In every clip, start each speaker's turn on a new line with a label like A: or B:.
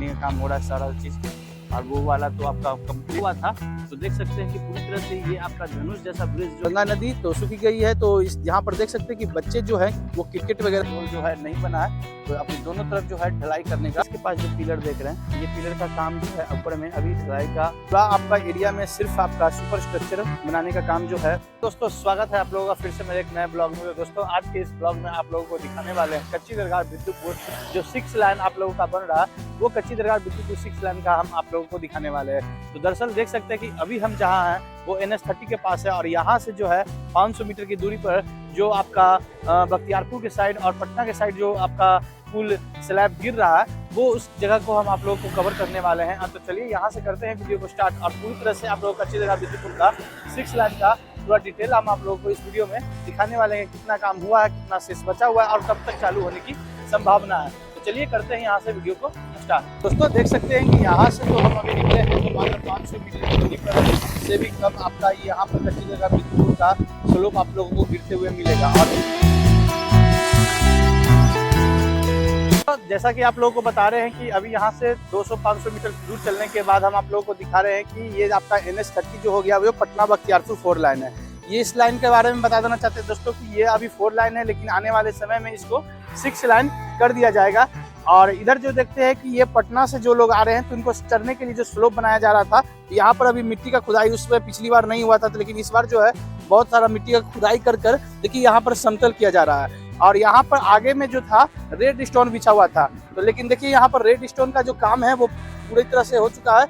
A: Widening का काम हो रहा है सारा चीज़, और वो वाला तो आपका कंप्लीट हुआ था। तो देख सकते हैं कि पूरी तरह से ये आपका धनुष जैसा ब्रिज गंगा नदी तो सूखी गई है। तो इस यहाँ पर देख सकते हैं कि बच्चे जो है वो क्रिकेट वगैरह जो है नहीं बना है, तो अपनी दोनों तरफ जो है ढलाई करने का। इसके पास जो पिलर देख रहे हैं, ये पिलर का काम जो है ऊपर में अभी ढलाई का पूरा आपका एरिया में सिर्फ आपका सुपर स्ट्रक्चर बनाने का काम जो है। दोस्तों स्वागत है आप लोगों का फिर से मेरे एक नए ब्लॉग में। दोस्तों आज के इस ब्लॉग में आप लोगों को दिखाने वाले हैं कच्ची दरगाह बिद्दुपुर जो 6 लाइन आप लोगों का बन रहा है, वो कच्ची दरगाह बिद्दुपुर 6 लाइन का हम आप लोगों को दिखाने वाले हैं। तो दरअसल देख सकते हैं कि अभी हम जहाँ हैं वो NH30 के पास है, और यहाँ से जो है 500 मीटर की दूरी पर जो आपका बख्तियारपुर के साइड और पटना के साइड जो आपका पुल स्लैब गिर रहा है, वो उस जगह को हम आप लोगों को कवर करने वाले हैं। तो चलिए यहाँ से करते हैं वीडियो को स्टार्ट, और पूरी तरह से आप लोगों को कच्ची दरगाह बिद्दुपुर का 6 लाइन का पूरा डिटेल हम आप लोगों को इस वीडियो में दिखाने वाले हैं। कितना काम हुआ है, कितना शेष बचा हुआ है और कब तक चालू होने की संभावना है। तो चलिए करते हैं यहाँ से वीडियो को स्टार्ट। दोस्तों देख सकते हैं कि यहाँ से तो हम अभी निकले हैं तो मात्र 500 मीटर की दूरी पर से भी कम आपका यहाँ पर कच्ची दरगाह बिद्दुपुर का स्लोप आप लोगों को गिरते हुए मिलेगा। और जैसा कि आप लोगों को बता रहे हैं कि अभी यहाँ से 200-500 मीटर दूर चलने के बाद हम आप लोगों को दिखा रहे हैं कि ये आपका NH30 जो हो गया वो पटना बख्तियारपुर 4 लाइन है। ये इस लाइन के बारे में बता देना चाहते हैं दोस्तों कि ये अभी 4 लाइन है, लेकिन आने वाले समय में इसको 6 लाइन कर दिया जाएगा। और इधर जो देखते हैं कि ये पटना से जो लोग आ रहे हैं तो इनको चढ़ने के लिए जो स्लोप बनाया जा रहा था, यहाँ पर अभी मिट्टी का खुदाई उसमें पिछली बार नहीं हुआ था, तो लेकिन इस बार जो है बहुत सारा मिट्टी का खुदाई कर देखिए यहाँ पर समतल किया जा रहा है। और यहाँ पर आगे में जो था रेड स्टोन बिछा हुआ था, तो लेकिन देखिए यहाँ पर रेड स्टोन का जो काम है वो पूरी तरह से हो चुका है।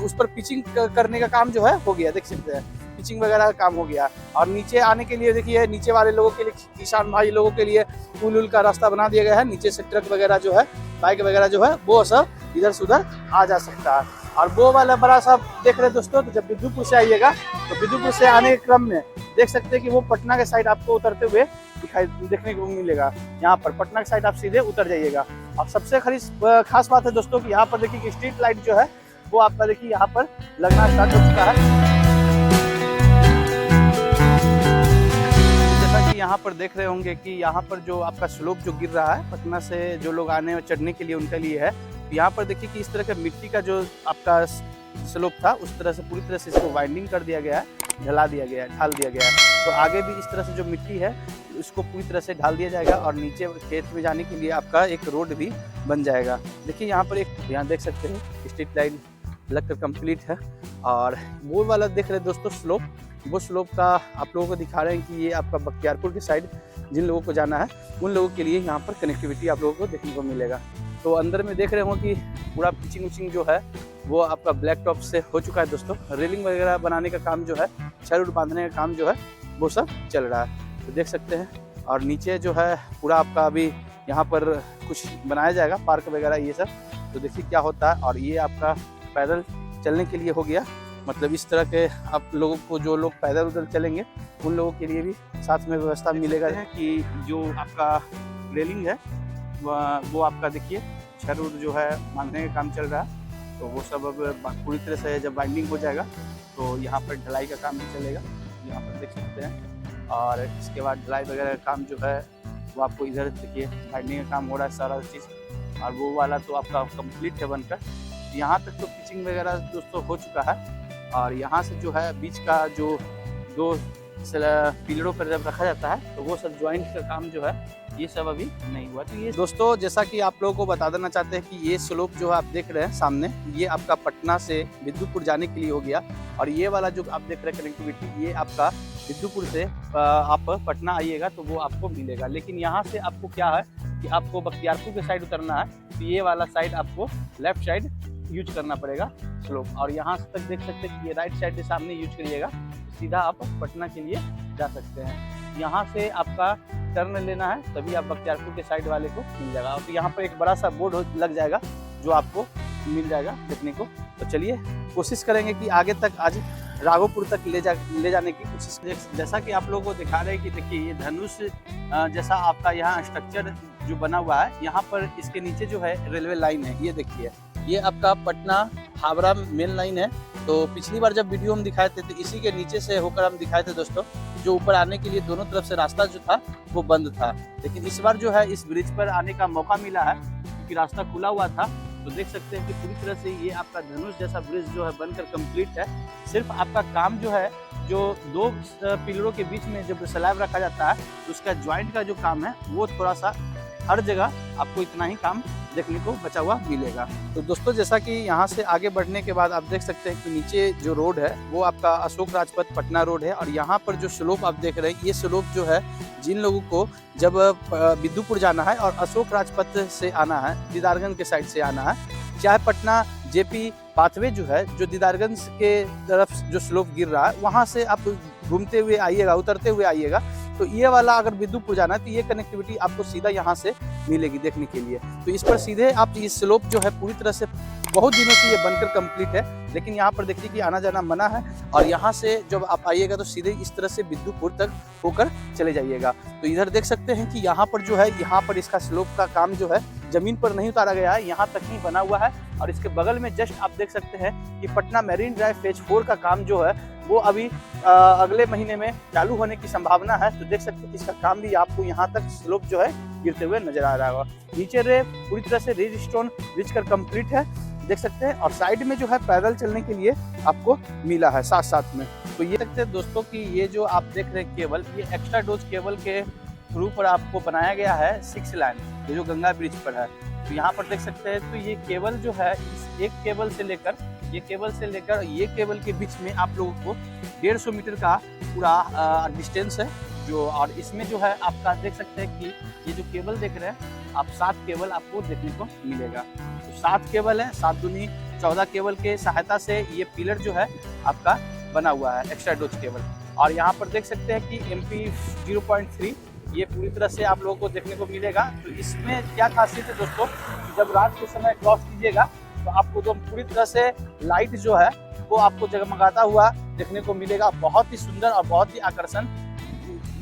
A: उस पर पिचिंग करने का काम जो है हो गया, देख सकते हैं पिचिंग वगैरह का काम हो गया। और नीचे आने के लिए देखिए नीचे वाले लोगों के लिए, किसान भाई लोगों के लिए पुल का रास्ता बना दिया गया है। नीचे से ट्रक वगैरह जो है, बाइक वगैरह जो है वो सब इधर से उधर आ जा सकता है। और वो वाला बड़ा सा देख रहे हैं दोस्तों, तो जब बिद्दुपुर से आइएगा तो बिद्दुपुर से आने के क्रम में देख सकते हैं कि वो पटना के साइड आपको उतरते हुए देखने को मिलेगा। यहाँ पर पटना के साइड आप सीधे उतर जाइएगा। और सबसे खास बात है दोस्तों कि यहाँ पर देखिए कि स्ट्रीट लाइट जो है वो आपका देखिए यहाँ पर लगना स्टार्ट हो चुका है। जैसा कि यहाँ पर देख रहे होंगे कि यहाँ पर जो आपका स्लोप जो गिर रहा है पटना से जो लोग आने चढ़ने के लिए उनके लिए है। यहाँ पर देखिए कि इस तरह का मिट्टी का जो आपका स्लोप था उस तरह से पूरी तरह से इसको वाइंडिंग कर दिया गया है, ढला दिया गया है, ढाल दिया गया है। तो आगे भी इस तरह से जो मिट्टी है उसको पूरी तरह से ढाल दिया जाएगा, और नीचे खेत में जाने के लिए आपका एक रोड भी बन जाएगा। देखिए यहाँ पर यहाँ देख सकते हैं स्ट्रीट लाइन लगकर कंप्लीट है। और वो वाला देख रहे हैं दोस्तों स्लोप, वो स्लोप का आप लोगों को दिखा रहे हैं कि ये आपका बख्तियारपुर की साइड जिन लोगों को जाना है उन लोगों के लिए यहाँ पर कनेक्टिविटी आप लोगों को देखने को मिलेगा। तो अंदर में देख रहे हो कि पूरा पिचिंग उचिंग जो है वो आपका ब्लैक टॉप से हो चुका है दोस्तों। रेलिंग वगैरह बनाने का काम जो है, छड़ बांधने का काम जो है वो सब चल रहा है, तो देख सकते हैं। और नीचे जो है पूरा आपका अभी यहाँ पर कुछ बनाया जाएगा, पार्क वगैरह ये सब, तो देखिए क्या होता है। और ये आपका पैदल चलने के लिए हो गया, मतलब इस तरह के आप लोगों को जो लोग पैदल उधर चलेंगे उन लोगों के लिए भी साथ में व्यवस्था मिलेगा। कि जो आपका रेलिंग है वो आपका देखिए छड़ जो है बांधने का काम चल रहा है, तो वो सब अब पूरी तरह से जब बाइंडिंग हो जाएगा तो यहाँ पर ढलाई का काम भी चलेगा, यहाँ पर देख सकते हैं। और इसके बाद ढलाई वगैरह का काम जो है वो आपको इधर देखिए बाइंडिंग का काम हो रहा है सारा चीज़। और वो वाला तो आपका कंप्लीट है बनकर, यहाँ तक तो पिचिंग वगैरह दोस्तों हो चुका है। और यहाँ से जो है बीच का जो 2 पिलरों पर जब रखा जाता है तो वो सब ज्वाइंट का काम जो है ये सब अभी नहीं हुआ। तो ये दोस्तों जैसा कि आप लोगों को बता देना चाहते हैं कि ये स्लोप जो आप देख रहे हैं सामने, ये आपका पटना से बिद्दुपुर जाने के लिए हो गया। और ये वाला जो आप देख रहे हैं कनेक्टिविटी, ये आपका बिद्दुपुर से आप पटना आइएगा तो वो आपको मिलेगा। लेकिन यहाँ से आपको क्या है कि आपको बख्तियारपुर के साइड उतरना है, तो ये वाला साइड आपको लेफ्ट साइड यूज करना पड़ेगा स्लोप। और यहाँ तक देख सकते हैं कि ये राइट साइड के सामने यूज करिएगा, सीधा आप पटना के लिए जा सकते हैं। यहाँ से आपका टर्न लेना है तभी आप बख्तियारपुर के साइड वाले को मिल जाएगा। और यहाँ पर एक बड़ा सा बोर्ड लग जाएगा जो आपको मिल जाएगा देखने को। तो चलिए कोशिश करेंगे कि आगे तक आज राघोपुर तक ले जाने की कोशिश। जैसा कि आप लोगों को दिखा रहे हैं कि देखिए ये धनुष जैसा आपका यहाँ स्ट्रक्चर जो बना हुआ है, यहाँ पर इसके नीचे जो है रेलवे लाइन है, ये देखिए ये आपका पटना हावड़ा मेन लाइन है। तो पिछली बार जब वीडियो हम दिखाए थे तो इसी के नीचे से होकर हम दिखाए थे दोस्तों। जो ऊपर आने के लिए दोनों तरफ से रास्ता जो था वो बंद था, लेकिन इस बार जो है इस ब्रिज पर आने का मौका मिला है क्योंकि रास्ता खुला हुआ था। तो देख सकते हैं कि पूरी तरह से ये आपका धनुष जैसा ब्रिज जो है बनकर कंप्लीट है। सिर्फ आपका काम जो है, जो दो पिलरों के बीच में जब स्लैब रखा जाता है उसका ज्वाइंट का जो काम है वो थोड़ा सा हर जगह आपको इतना ही काम देखने को बचा हुआ मिलेगा। तो दोस्तों, जैसा कि यहाँ से आगे बढ़ने के बाद आप देख सकते हैं कि नीचे जो रोड है वो आपका अशोक राजपथ पटना रोड है, और यहाँ पर जो स्लोप आप देख रहे हैं, ये स्लोप जो है जिन लोगों को जब बिद्दुपुर जाना है और अशोक राजपथ से आना है, दीदारगंज के साइड से आना है, चाहे पटना जेपी पाथवे जो है, जो दीदारगंज के तरफ जो स्लोप गिर रहा है वहाँ से आप घूमते हुए आइएगा, उतरते हुए आइएगा, तो ये वाला अगर बिद्दुपुर जाना है तो ये कनेक्टिविटी आपको सीधा यहाँ से मिलेगी देखने के लिए। तो इस पर सीधे आप ये स्लोप जो है पूरी तरह से बहुत दिनों से ये बनकर कंप्लीट है, लेकिन यहाँ पर देखिए कि आना जाना मना है, और यहाँ से जब आप आइएगा तो सीधे इस तरह से बिद्दुपुर तक होकर चले जाइएगा। तो इधर देख सकते हैं कि यहाँ पर जो है, यहाँ पर इसका स्लोप का काम जो है जमीन पर नहीं उतारा गया है, यहाँ तक ही बना हुआ है। और इसके बगल में जस्ट आप देख सकते हैं कि पटना मैरीन ड्राइव फेज 4 का काम जो है वो अभी अगले महीने में चालू होने की संभावना है। तो देख सकते हैं कि इसका काम भी आपको यहाँ तक स्लोप जो है गिरते हुए नजर आ रहा होगा। नीचे रे पूरी तरह से रेड स्टोन बिछ कर कंप्लीट है, देख सकते हैं, और साइड में जो है पैदल चलने के लिए आपको मिला है साथ साथ में। तो ये देखते हैं दोस्तों कि ये जो आप देख रहे हैं केबल, ये एक्स्ट्रा डोज केबल के थ्रू पर आपको बनाया गया है 6 लाइन, ये जो गंगा ब्रिज पर है। तो यहाँ पर देख सकते हैं, तो ये केबल जो है इस एक केबल से लेकर ये केबल के बीच में आप लोगों को 150 मीटर का पूरा डिस्टेंस है जो, और इसमें जो है आपका देख सकते हैं कि ये जो केबल देख रहे हैं आप 7 केबल आपको देखने को मिलेगा। तो 7 केबल है, 7 दूनी 14 केबल के सहायता से ये पिलर जो है आपका बना हुआ है एक्स्ट्रा डोज केबल। और यहाँ पर देख सकते हैं कि MP 0.3 ये पूरी तरह से आप लोगों को देखने को मिलेगा। तो इसमें क्या खासियत है दोस्तों, जब रात के समय क्रॉस कीजिएगा तो आपको तो पूरी तरह से लाइट जो है वो आपको जगमगाता हुआ देखने को मिलेगा, बहुत ही सुंदर और बहुत ही आकर्षण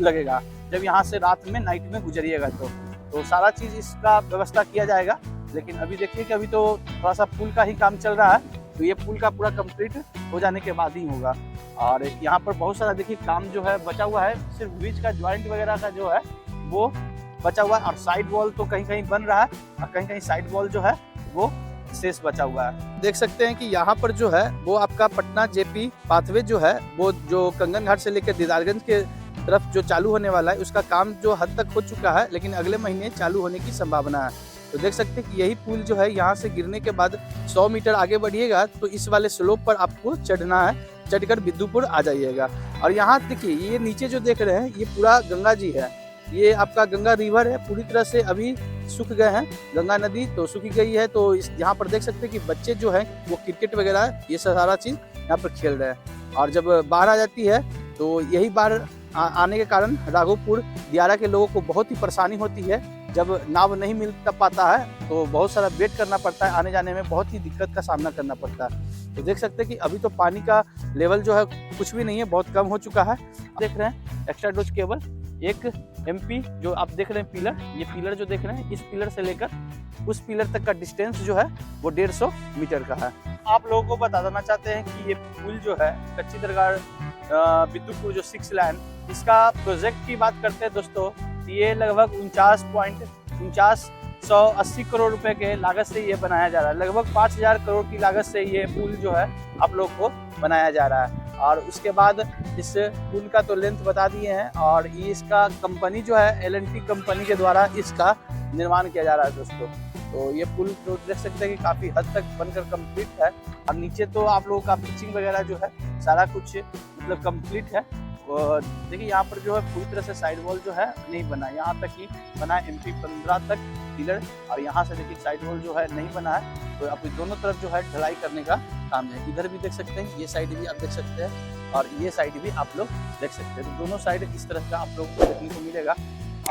A: लगेगा जब यहाँ से रात में नाइट में गुजरिएगा। तो सारा चीज़ इसका व्यवस्था किया जाएगा, लेकिन अभी देखिए कि अभी तो थोड़ा सा पुल का ही काम चल रहा है, तो ये पुल का पूरा कंप्लीट हो जाने के बाद ही होगा। और यहाँ पर बहुत सारा देखिए काम जो है बचा हुआ है, सिर्फ ब्रिज का ज्वाइंट वगैरह का जो है वो बचा हुआ है, और साइड वॉल तो कहीं कहीं बन रहा है और कहीं कहीं साइड वॉल जो है वो शेष बचा हुआ है। देख सकते हैं कि यहाँ पर जो है वो आपका पटना जेपी पाथवे जो है वो जो कंगन घाट से लेकर दीदारगंज के तरफ जो चालू होने वाला है उसका काम जो हद तक हो चुका है, लेकिन अगले महीने चालू होने की संभावना है। तो देख सकते हैं कि यही पुल जो है यहाँ से गिरने के बाद 100 मीटर आगे बढ़िएगा तो इस वाले स्लोप पर आपको चढ़ना है, चढ़कर बिद्दुपुर आ जाइएगा। और यहाँ देखिए ये नीचे जो देख रहे हैं ये पूरा गंगा जी है, ये आपका गंगा रिवर है, पूरी तरह से अभी सूख गए हैं, गंगा नदी तो सूखी गई है। तो इस यहाँ पर देख सकते हैं कि बच्चे जो हैं वो क्रिकेट वगैरह ये सारा चीज़ यहाँ पर खेल रहे हैं। और जब बाढ़ आ जाती है तो यही बाढ़ आने के कारण राघोपुर दियारा के लोगों को बहुत ही परेशानी होती है, जब नाव नहीं मिल पाता है तो बहुत सारा वेट करना पड़ता है, आने जाने में बहुत ही दिक्कत का सामना करना पड़ता है। तो देख सकते हैं कि अभी तो पानी का लेवल जो है कुछ भी नहीं है, बहुत कम हो चुका है। देख रहे हैं एक्स्ट्रा डोज केबल एक MP जो आप देख रहे हैं पिलर, ये पिलर जो देख रहे हैं इस पिलर से लेकर उस पिलर तक का डिस्टेंस जो है वो 150 मीटर का है। आप लोगों को बता देना चाहते हैं कि ये पुल जो है कच्ची दरगाह बिद्दुपुर जो 6 लाइन, इसका प्रोजेक्ट की बात करते हैं दोस्तों, ये लगभग 49,80 करोड़ रुपए के लागत से ये बनाया जा रहा है। लगभग 5,000 करोड़ की लागत से ये पुल जो है आप लोग को बनाया जा रहा है। और उसके बाद इस पुल का तो लेंथ बता दिए हैं, और ये इसका कंपनी जो है L&T कंपनी के द्वारा इसका निर्माण किया जा रहा है दोस्तों। तो ये पुल तो देख सकते हैं कि काफ़ी हद तक बनकर कंप्लीट है, और नीचे तो आप लोगों का पिचिंग वगैरह जो है सारा कुछ मतलब कंप्लीट है। और देखिए यहाँ पर जो है पूरी तरह से साइड वॉल जो है नहीं बना, यहाँ तक ही बना है MP 15 तक पिलर, और यहाँ से देखिए साइड वॉल जो है नहीं बना है। तो आप दोनों तरफ जो है ढलाई करने का काम है। इधर भी देख सकते हैं, ये साइड भी आप देख सकते हैं और ये साइड भी आप लोग देख सकते हैं। तो दोनों साइड इस तरह का आप लोगों को देखने को मिलेगा।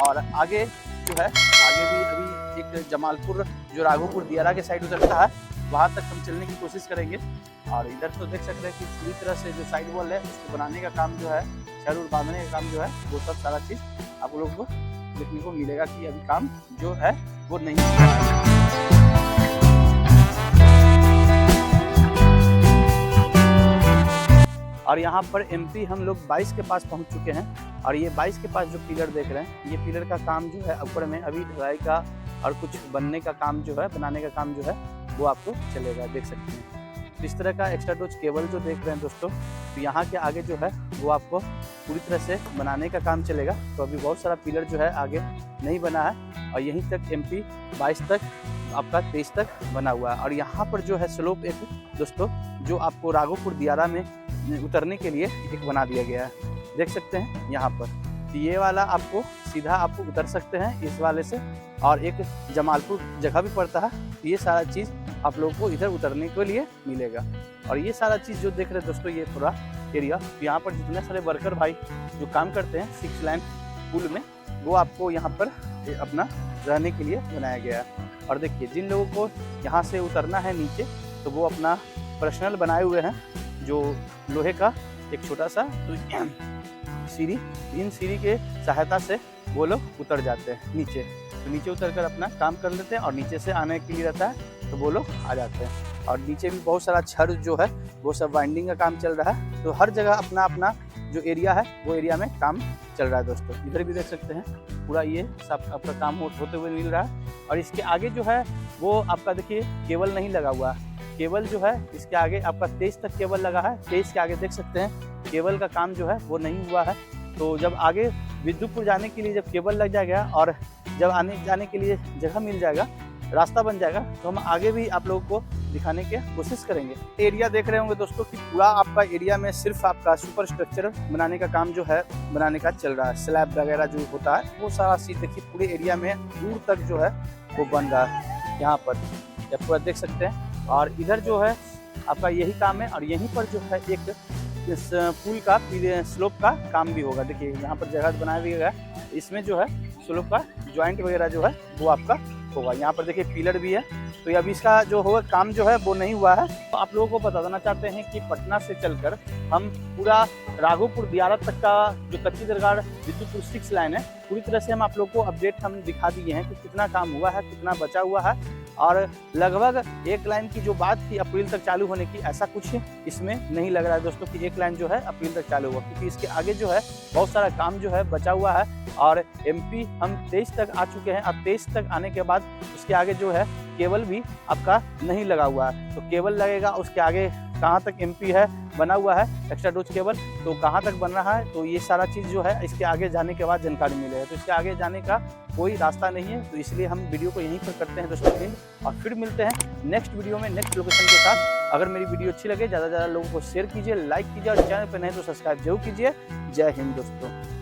A: और आगे जो है आगे भी अभी एक जमालपुर जो राघोपुर दियारा के साइड उतरता है वहाँ तक हम चलने की कोशिश करेंगे। और इधर तो देख सकते हैं कि पूरी तरह से जो साइड वॉल है उसको बनाने का काम जो है, छड़ बांधने का काम जो है, वो सब सारा चीज़ आप लोगों को देखने को मिलेगा कि अभी काम जो है वो नहीं हुआ है। और यहाँ पर MP हम लोग 22 के पास पहुँच चुके हैं, और ये 22 के पास जो पिलर देख रहे हैं ये पिलर का काम जो है ऊपर में अभी ढलाई का और कुछ बनने का काम जो है, बनाने का काम जो है वो आपको चलेगा, देख सकते हैं। तो इस तरह का एक्स्ट्रा डोज केबल जो देख रहे हैं दोस्तों, तो यहाँ के आगे जो है वो आपको पूरी तरह से बनाने का काम चलेगा। तो अभी बहुत सारा पिलर जो है आगे नहीं बना है और यहीं तक MP 22 तक आपका 23 तक बना हुआ है। और यहाँ पर जो है स्लोप एक दोस्तों जो आपको राघोपुर दियारा में उतरने के लिए एक बना दिया गया है, देख सकते हैं यहाँ पर। तो ये वाला आपको सीधा आपको उतर सकते हैं इस वाले से, और एक जमालपुर जगह भी पड़ता है। तो ये सारा चीज़ आप लोगों को इधर उतरने के लिए मिलेगा। और ये सारा चीज़ जो देख रहे हैं दोस्तों, ये पूरा एरिया, तो यहाँ पर जितने सारे वर्कर भाई जो काम करते हैं 6 लाइन पुल में, वो आपको यहाँ पर अपना रहने के लिए बनाया गया है। और देखिए जिन लोगों को यहाँ से उतरना है नीचे, तो वो अपना पर्सनल बनाए हुए हैं जो लोहे का एक छोटा सा सीढ़ी, इन सीढ़ी के सहायता से वो लोग उतर जाते हैं नीचे। तो नीचे उतरकर अपना काम कर लेते हैं और नीचे से आने के लिए रहता है तो वो लोग आ जाते हैं। और नीचे भी बहुत सारा छड़ जो है वो सब वाइंडिंग का काम चल रहा है। तो हर जगह अपना अपना जो एरिया है वो एरिया में काम चल रहा है दोस्तों। इधर भी देख सकते हैं पूरा ये सब आपका काम होते हुए मिल रहा है। और इसके आगे जो है वो आपका देखिए केबल नहीं लगा हुआ है। केबल जो है इसके आगे आपका 23 तक केबल लगा है। 23 के आगे देख सकते हैं केबल का काम जो है वो नहीं हुआ है। तो जब आगे विद्युतपुर जाने के लिए जब केबल लग जाएगा और जब आने जाने के लिए जगह मिल जाएगा, रास्ता बन जाएगा, तो हम आगे भी आप लोगों को दिखाने की कोशिश करेंगे। एरिया देख रहे होंगे दोस्तों कि पूरा आपका एरिया में सिर्फ आपका सुपर स्ट्रक्चर बनाने का काम जो है बनाने का चल रहा है। स्लैब वगैरह जो होता है वो सारा चीज़ देखिए पूरे एरिया में दूर तक जो है वो बन रहा है। यहाँ पर जब पूरा देख सकते हैं। और इधर जो है आपका यही काम है। और यहीं पर जो है एक इस पुल का स्लोप का काम भी होगा। देखिए यहाँ पर जगह बनाया भी गया है, इसमें जो है स्लोप का जॉइंट वगैरह जो है वो आपका होगा। यहाँ पर देखिए पिलर भी है। तो अभी इसका जो होगा काम जो है वो नहीं हुआ है। तो आप लोगों को बता देना चाहते हैं कि पटना से चलकर हम पूरा राघोपुर दियारा तक का जो कच्ची दरगाह विद्युतपुर 6 लाइन है, पूरी तरह से हम आप लोग को अपडेट हम दिखा दिए हैं कि कितना काम हुआ है, कितना बचा हुआ है। और लगभग 1 लाइन की जो बात थी अप्रैल तक चालू होने की, ऐसा कुछ इसमें नहीं लग रहा है दोस्तों कि 1 लाइन जो है अप्रैल तक चालू हुआ, क्योंकि इसके आगे जो है बहुत सारा काम जो है बचा हुआ है। और MP हम 23 तक आ चुके हैं। अब 23 तक आने के बाद उसके आगे जो है केबल भी आपका नहीं लगा हुआ है। तो केबल लगेगा, उसके आगे कहाँ तक MP है बना हुआ है एक्स्ट्रा डोज केबल, तो कहाँ तक बन रहा है, तो ये सारा चीज़ जो है इसके आगे जाने के बाद जानकारी मिलेगा। तो इसके आगे जाने का कोई रास्ता नहीं है। तो इसलिए हम वीडियो को यहीं पर करते हैं दोस्तों एंड, और फिर मिलते हैं नेक्स्ट वीडियो में नेक्स्ट लोकेशन के साथ। अगर मेरी वीडियो अच्छी लगे ज़्यादा से ज़्यादा लोगों को शेयर कीजिए, लाइक कीजिए, और चैनल पर नहीं तो सब्सक्राइब जरूर कीजिए। जय हिंद दोस्तों।